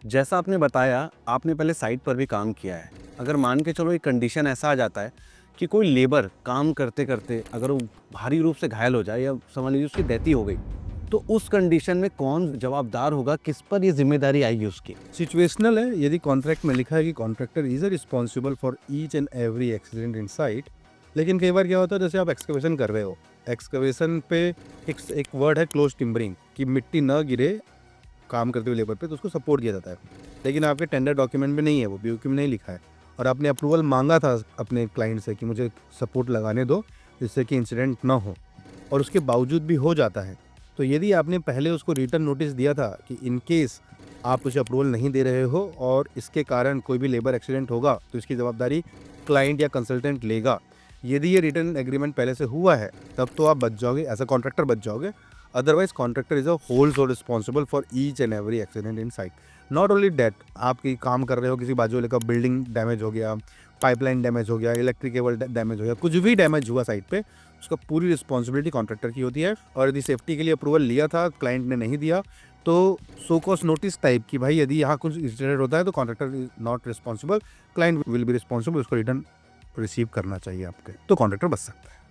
जैसा आपने बताया, आपने पहले साइट पर भी काम किया है। अगर मान के चलो एक कंडीशन ऐसा आ जाता है कि कोई लेबर काम करते-करते अगर वो भारी रूप से घायल हो जाए या समझ लीजिए उसकी डेथ ही हो गई, तो उस कंडीशन में कौन जवाबदार होगा? किस पर ये ज़िम्मेदारी आएगी उसकी? सिचुएशनल है। यदि कॉन्ट्रैक्ट में लिखा है कि contractor is responsible for each and every accident in site, लेकिन कई बार क्या होता है, जैसे आप एक्सकवेशन कर रहे हो, एक्सकवेशन पे एक वर्ड है क्लोज टिम्बरिंग, कि मिट्टी न गिरे काम करते हुए लेबर पे, तो उसको सपोर्ट किया जाता है। लेकिन आपके टेंडर डॉक्यूमेंट में नहीं है, वो बीओक्यू में नहीं लिखा है, और आपने अप्रूवल मांगा था अपने क्लाइंट से कि मुझे सपोर्ट लगाने दो जिससे कि इंसिडेंट ना हो, और उसके बावजूद भी हो जाता है। तो यदि आपने पहले उसको रिटर्न नोटिस दिया था कि इन केस आप उसे अप्रूवल नहीं दे रहे हो और इसके कारण कोई भी लेबर एक्सीडेंट होगा, तो इसकी जवाबदारी क्लाइंट या कंसल्टेंट लेगा। यदि ये रिटर्न एग्रीमेंट पहले से हुआ है, तब तो आप बच जाओगे, एज अ कॉन्ट्रैक्टर बच जाओगे। Otherwise contractor is a whole sole responsible for each and every accident in site. Not only that, आप की काम कर रहे हो, किसी बाजू वाले का बिल्डिंग डैमेज हो गया, पाइपलाइन डैमेज हो गया, इलेक्ट्रिक केबल डैमेज हो गया, कुछ भी डैमेज हुआ साइट पे, उसका पूरी रिस्पॉन्सिबिलिटी कॉन्ट्रैक्टर की होती है। और यदि सेफ्टी के लिए अप्रूवल लिया था, क्लाइंट ने नहीं दिया, तो सो कॉस्ट नोटिस टाइप की, भाई यदि यहाँ कुछ इंसिडेंट होता है तो contractor is not responsible, client will be responsible, उसको रिटर्न रिसीव करना चाहिए आपके, तो कॉन्ट्रैक्टर बच सकता है।